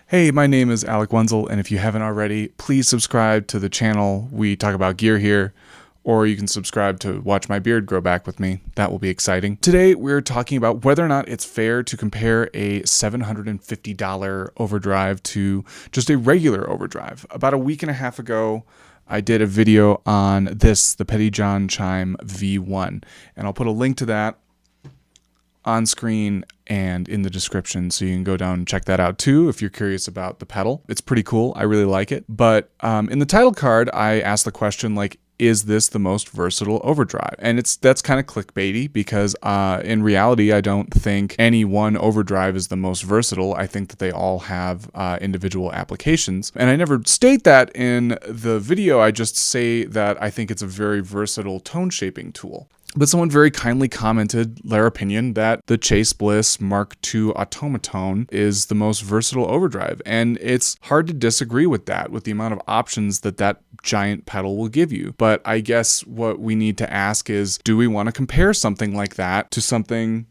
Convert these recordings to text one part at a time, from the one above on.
Hey, my name is Alec Wenzel, and if you haven't already, please subscribe to the channel. We talk about gear here, or you can subscribe to watch my beard grow back with me. That will be exciting. Today, we're talking about whether or not it's fair to compare a $750 overdrive to just a regular overdrive. About a week and a half ago, I did a video on this, the Pettyjohn Chime V1, and I'll put a link to that on screen and in the description, so you can go down and check that out too if you're curious about the pedal. It's pretty cool. I really like it. But in the title card, I asked the question, like, is this the most versatile overdrive? And that's kind of clickbaity because in reality, I don't think any one overdrive is the most versatile. I think that they all have individual applications. And I never state that in the video. I just say that I think it's a very versatile tone shaping tool. But someone very kindly commented their opinion that the Chase Bliss Mark II Automatone is the most versatile overdrive. And it's hard to disagree with that, with the amount of options that that giant pedal will give you. But I guess what we need to ask is, do we want to compare something like that to something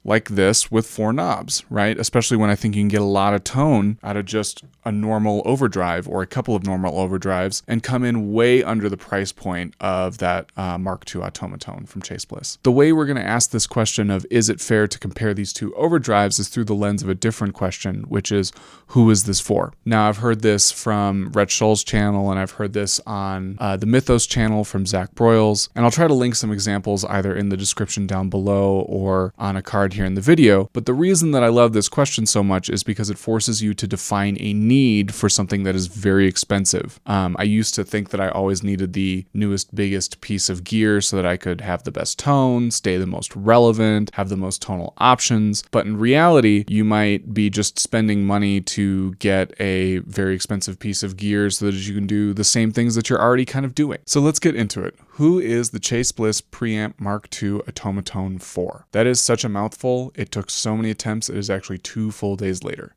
like this with 4 knobs, right? Especially when I think you can get a lot of tone out of just a normal overdrive or a couple of normal overdrives and come in way under the price point of that Mark II Automatone from Chase Bliss. The way we're going to ask this question of is it fair to compare these two overdrives is through the lens of a different question, which is, who is this for? Now, I've heard this from Rhett Shull's channel, and I've heard this on the Mythos channel from Zach Broyles, and I'll try to link some examples either in the description down below or on a card here in the video. But the reason that I love this question so much is because it forces you to define a need for something that is very expensive. I used to think that I always needed the newest, biggest piece of gear so that I could have the best tone, stay the most relevant, have the most tonal options. But in reality, you might be just spending money to get a very expensive piece of gear so that you can do the same things that you're already kind of doing. So let's get into it. Who is the Chase Bliss Preamp Mark II Automatone for? That is such a mouthful. It took so many attempts, it is actually 2 full days later.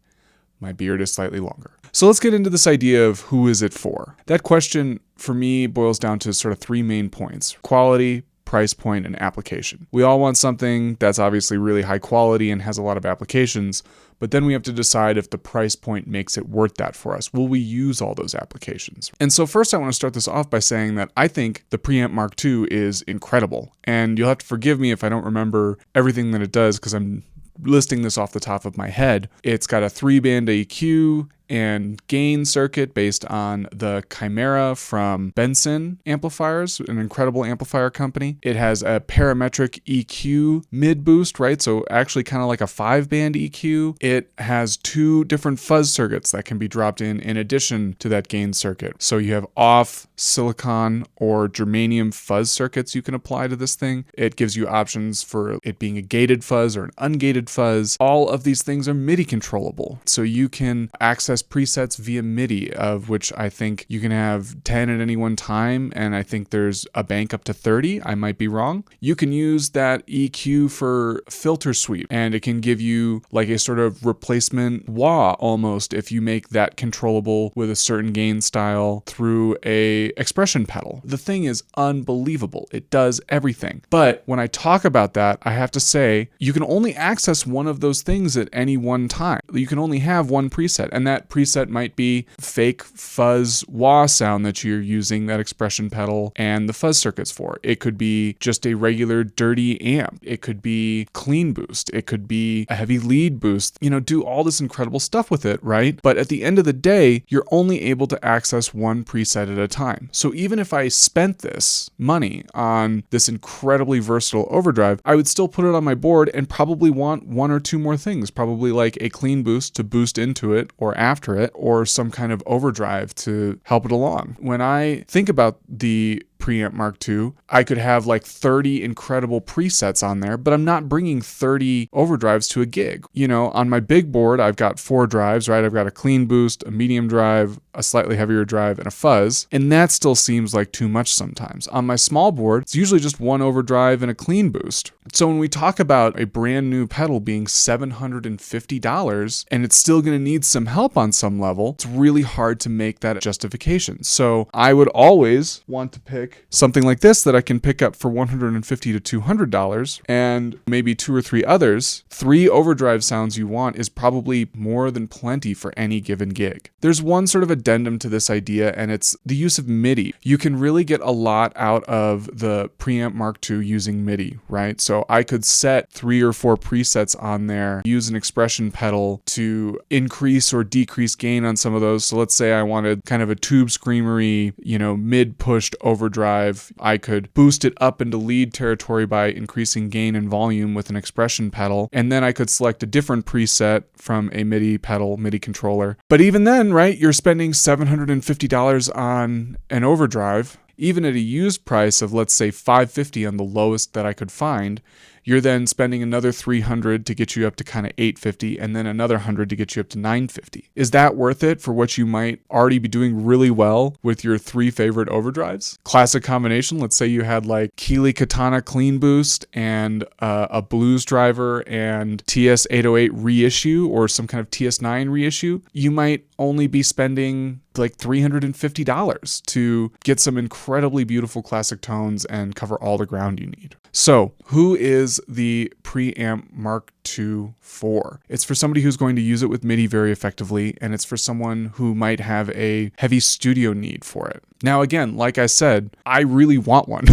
My beard is slightly longer. So let's get into this idea of who is it for. That question, for me, boils down to sort of 3 main points: quality, price point, and application. We all want something that's obviously really high quality and has a lot of applications, but then we have to decide if the price point makes it worth that for us. Will we use all those applications? And so first I want to start this off by saying that I think the Preamp Mark II is incredible. And you'll have to forgive me if I don't remember everything that it does because I'm listing this off the top of my head. It's got a 3-band EQ and gain circuit based on the Chimera from Benson amplifiers, an incredible amplifier company. It has a parametric EQ mid boost, right? So actually kind of like a 5-band EQ. It has 2 different fuzz circuits that can be dropped in addition to that gain circuit. So you have off silicon or germanium fuzz circuits you can apply to this thing. It gives you options for it being a gated fuzz or an ungated fuzz. All of these things are MIDI controllable. So you can access presets via MIDI, of which I think you can have 10 at any one time, and I think there's a bank up to 30. I might be wrong. You can use that EQ for filter sweep, and it can give you like a sort of replacement wah almost if you make that controllable with a certain gain style through a expression pedal. The thing is unbelievable. It does everything. But when I talk about that, I have to say you can only access one of those things at any one time. You can only have one preset, and that preset might be fake fuzz wah sound that you're using that expression pedal and the fuzz circuits for. It could be just a regular dirty amp. It could be clean boost. It could be a heavy lead boost. You know, do all this incredible stuff with it, right? But at the end of the day, you're only able to access one preset at a time. So even if I spent this money on this incredibly versatile overdrive, I would still put it on my board and probably want 1 or 2 more things, probably like a clean boost to boost into it or after it, or some kind of overdrive to help it along. When I think about the Preamp Mark II, I could have like 30 incredible presets on there, but I'm not bringing 30 overdrives to a gig. You know, on my big board, I've got 4 drives, right? I've got a clean boost, a medium drive, a slightly heavier drive, and a fuzz, and that still seems like too much sometimes. On my small board, it's usually just 1 overdrive and a clean boost. So when we talk about a brand new pedal being $750 and it's still going to need some help on some level, it's really hard to make that justification. So I would always want to pick something like this that I can pick up for $150 to $200 and maybe 2 or 3 others, 3 overdrive sounds you want is probably more than plenty for any given gig. There's one sort of addendum to this idea, and it's the use of MIDI. You can really get a lot out of the Preamp Mark II using MIDI, right? So I could set 3 or 4 presets on there, use an expression pedal to increase or decrease gain on some of those. So let's say I wanted kind of a tube screamery, mid-pushed overdrive. I could boost it up into lead territory by increasing gain and volume with an expression pedal. And then I could select a different preset from a MIDI pedal, MIDI controller. But even then, right, you're spending $750 on an overdrive. Even at a used price of, let's say, $550 on the lowest that I could find, you're then spending another $300 to get you up to kind of $850, and then another $100 to get you up to $950. Is that worth it for what you might already be doing really well with your 3 favorite overdrives? Classic combination, let's say you had like Keeley Katana Clean Boost and a Blues Driver and TS-808 reissue or some kind of TS-9 reissue. You might only be spending like $350 to get some incredibly beautiful classic tones and cover all the ground you need. So, who is the Preamp Mark II for? It's for somebody who's going to use it with MIDI very effectively, and it's for someone who might have a heavy studio need for it. Now, again, like I said, I really want one.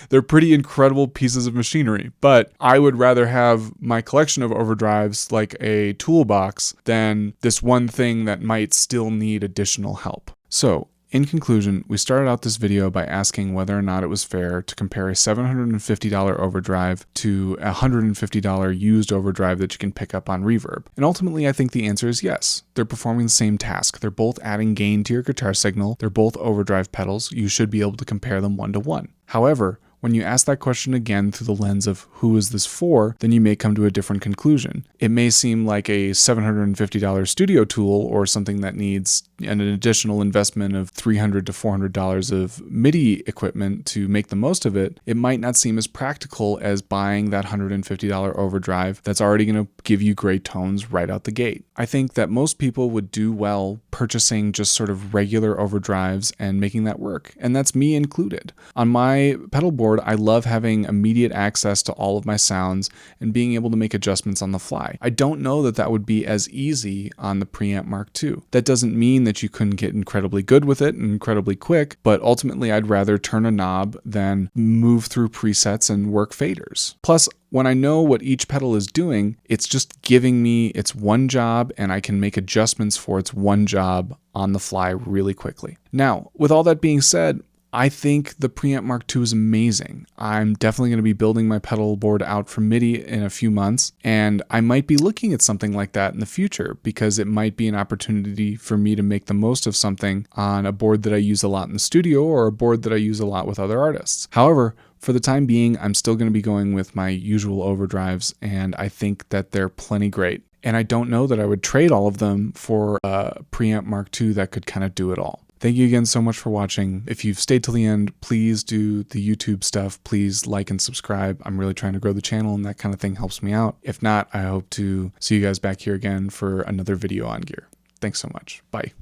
They're pretty incredible pieces of machinery, but I would rather have my collection of overdrives like a toolbox than this one thing that might still need additional help. So, in conclusion, we started out this video by asking whether or not it was fair to compare a $750 overdrive to a $150 used overdrive that you can pick up on Reverb. And ultimately, I think the answer is yes. They're performing the same task. They're both adding gain to your guitar signal. They're both overdrive pedals. You should be able to compare them 1-to-1. However, when you ask that question again through the lens of who is this for, then you may come to a different conclusion. It may seem like a $750 studio tool or something that needs an additional investment of $300 to $400 of MIDI equipment to make the most of it. It might not seem as practical as buying that $150 overdrive that's already going to give you great tones right out the gate. I think that most people would do well purchasing just sort of regular overdrives and making that work, and that's me included. On my pedal board, I love having immediate access to all of my sounds and being able to make adjustments on the fly. I don't know that that would be as easy on the Preamp Mark II. That doesn't mean that you couldn't get incredibly good with it and incredibly quick, but ultimately I'd rather turn a knob than move through presets and work faders. Plus, when I know what each pedal is doing, it's just giving me its one job and I can make adjustments for its one job on the fly really quickly. Now, with all that being said, I think the Preamp Mark II is amazing. I'm definitely going to be building my pedal board out for MIDI in a few months, and I might be looking at something like that in the future because it might be an opportunity for me to make the most of something on a board that I use a lot in the studio or a board that I use a lot with other artists. However, for the time being, I'm still going to be going with my usual overdrives, and I think that they're plenty great. And I don't know that I would trade all of them for a Preamp Mark II that could kind of do it all. Thank you again so much for watching. If you've stayed till the end, please do the YouTube stuff. Please like and subscribe. I'm really trying to grow the channel and that kind of thing helps me out. If not, I hope to see you guys back here again for another video on gear. Thanks so much. Bye.